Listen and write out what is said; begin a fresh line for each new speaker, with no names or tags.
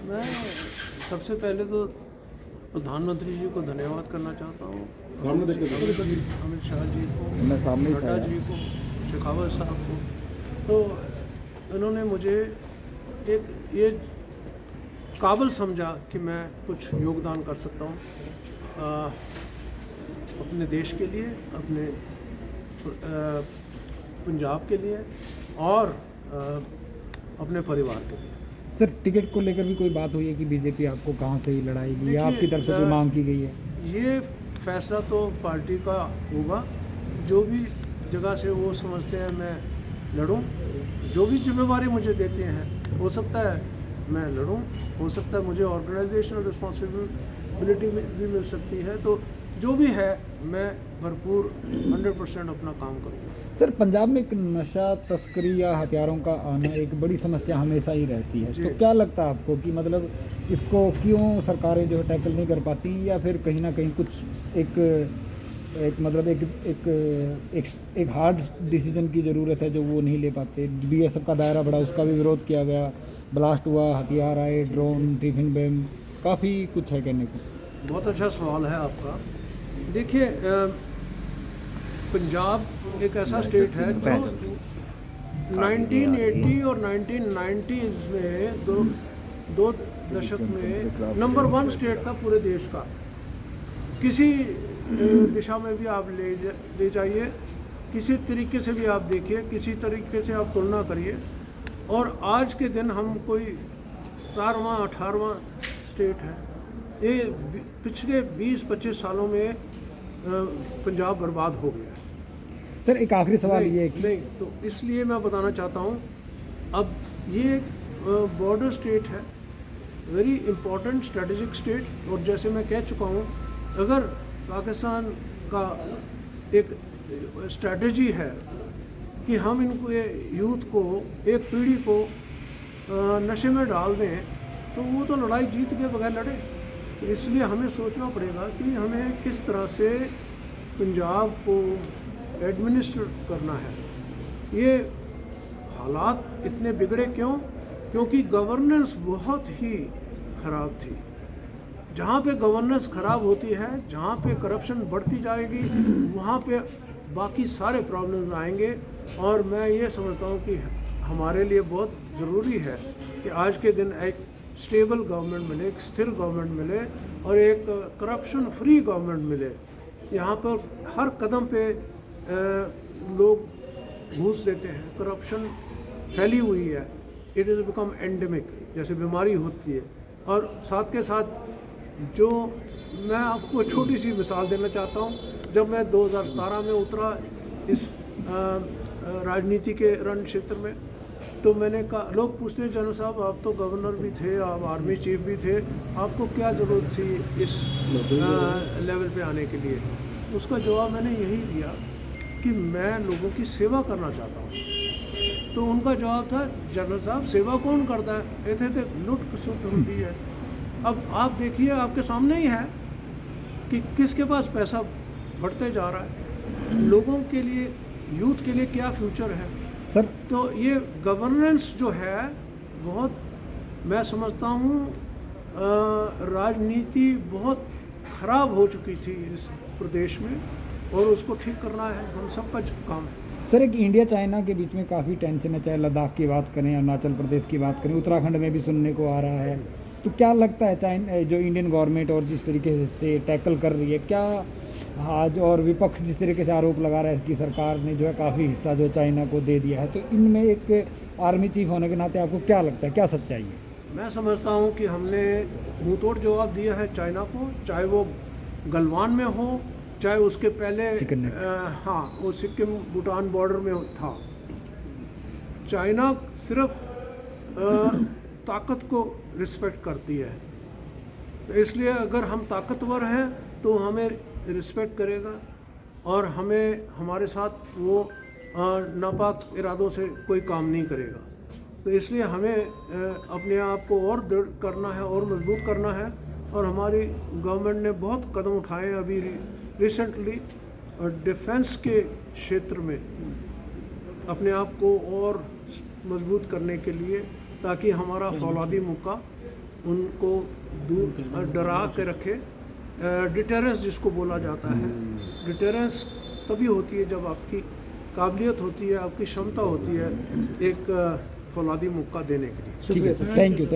मैं सबसे पहले तो प्रधानमंत्री जी को धन्यवाद करना चाहता हूँ,
सामने देख के
अमित शाह जी को,
मैं सामने ही था
नड्डा
यार।
जी को, शेखावत साहब को। तो इन्होंने मुझे एक ये काबिल समझा कि मैं कुछ योगदान कर सकता हूँ अपने देश के लिए, अपने पंजाब के लिए और अपने परिवार के लिए।
सर, टिकट को लेकर भी कोई बात हुई है कि बीजेपी आपको कहाँ से ही लड़ाएगी या आपकी तरफ से कोई मांग की गई है?
ये फैसला तो पार्टी का होगा। जो भी जगह से वो समझते हैं मैं लड़ूं, जो भी जिम्मेवारी मुझे देते हैं, हो सकता है मैं लड़ूं, हो सकता है मुझे ऑर्गेनाइजेशनल रिस्पॉन्सिबिलिटी भी मिल सकती है। तो जो भी है मैं भरपूर 100% अपना काम करूँगा।
सर, पंजाब में एक नशा तस्करी या हथियारों का आना एक बड़ी समस्या हमेशा ही रहती है, तो क्या लगता है आपको कि मतलब इसको क्यों सरकारें जो है टैकल नहीं कर पाती, या फिर कहीं ना कहीं कुछ एक मतलब एक हार्ड डिसीजन की ज़रूरत है जो वो नहीं ले पाते? बीएसएफ का दायरा बढ़ा, उसका भी विरोध किया गया, ब्लास्ट हुआ, हथियार आए, ड्रोन, टिफिन बम, काफ़ी कुछ है कहने को।
बहुत अच्छा सवाल है आपका। देखिए, पंजाब एक ऐसा स्टेट है जो 1980 और 1990s में दो दशक में नंबर 1 स्टेट था पूरे देश का। किसी दिशा में भी आप ले जाइए, किसी तरीके से भी आप देखिए, किसी तरीके से आप तुलना करिए, और आज के दिन हम कोई 17वां 18वां स्टेट है। ये पिछले 20-25 सालों में पंजाब बर्बाद हो गया है।
सर, एक आखिरी सवाल ये है कि
नहीं, तो इसलिए मैं बताना चाहता हूँ, अब ये बॉर्डर स्टेट है, वेरी इंपॉर्टेंट स्ट्रेटेजिक स्टेट। और जैसे मैं कह चुका हूँ, अगर पाकिस्तान का एक स्ट्रेटजी है कि हम इनको यूथ को, एक पीढ़ी को नशे में डाल दें, तो वो तो लड़ाई जीत के बगैर लड़े। तो इसलिए हमें सोचना पड़ेगा कि हमें किस तरह से पंजाब को एडमिनिस्टर करना है। ये हालात इतने बिगड़े क्यों? क्योंकि गवर्नेंस बहुत ही ख़राब थी। जहाँ पे गवर्नेंस ख़राब होती है, जहाँ पे करप्शन बढ़ती जाएगी, वहाँ पे बाकी सारे प्रॉब्लम्स आएंगे। और मैं ये समझता हूँ कि हमारे लिए बहुत ज़रूरी है कि आज के दिन एक स्टेबल गवर्नमेंट मिले, एक स्थिर गवर्नमेंट मिले और एक करप्शन फ्री गवर्नमेंट मिले। यहाँ पर हर कदम पे लोग घूस देते हैं, करप्शन फैली हुई है, इट इज़ बिकम एंडेमिक, जैसे बीमारी होती है। और साथ के साथ जो मैं आपको छोटी सी मिसाल देना चाहता हूँ, जब मैं 2017 में उतरा इस राजनीति के रण क्षेत्र में, तो मैंने कहा, लोग पूछते हैं जनरल साहब आप तो गवर्नर भी थे, आप आर्मी चीफ भी थे, आपको क्या ज़रूरत थी इस लेवल पे आने के लिए? उसका जवाब मैंने यही दिया कि मैं लोगों की सेवा करना चाहता हूँ। तो उनका जवाब था, जनरल साहब सेवा कौन करता है, इतने तो लुट खसुट होती है। अब आप देखिए, आपके सामने ही है कि किसके पास पैसा बढ़ते जा रहा है, लोगों के लिए, यूथ के लिए क्या फ्यूचर है
सर।
तो ये गवर्नेंस जो है बहुत, मैं समझता हूँ राजनीति बहुत ख़राब हो चुकी थी इस प्रदेश में, और उसको ठीक करना है हम सबका काम है।
सर, एक इंडिया चाइना के बीच में काफ़ी टेंशन है, चाहे लद्दाख की बात करें, अरुणाचल प्रदेश की बात करें, उत्तराखंड में भी सुनने को आ रहा है। तो क्या लगता है चाइना जो इंडियन गवर्नमेंट और जिस तरीके से टैकल कर रही है, क्या आज और विपक्ष जिस तरीके से आरोप लगा रहा है कि सरकार ने जो है काफ़ी हिस्सा जो चाइना को दे दिया है, तो इनमें एक आर्मी चीफ होने के नाते आपको क्या लगता है, क्या सच्चाई है?
मैं समझता हूँ कि हमने मुंहतोड़ जवाब दिया है चाइना को, चाहे वो गलवान में हो, चाहे उसके पहले हाँ वो सिक्किम भूटान बॉर्डर में था। चाइना सिर्फ ताकत को रिस्पेक्ट करती है, इसलिए अगर हम ताकतवर हैं तो हमें रिस्पेक्ट करेगा और हमें, हमारे साथ वो नापाक इरादों से कोई काम नहीं करेगा। तो इसलिए हमें अपने आप को और दृढ़ करना है और मजबूत करना है। और हमारी गवर्नमेंट ने बहुत कदम उठाए अभी रिसेंटली, और डिफेंस के क्षेत्र में अपने आप को और मजबूत करने के लिए, ताकि हमारा फौलादी मौका उनको दूर डरा के रखे। डिटेरेंस जिसको बोला जाता है, डिटेरेंस तभी होती है जब आपकी काबिलियत होती है, आपकी क्षमता होती है एक फौलादी मुक्का देने के लिए।
ठीक है सर, थैंक यू।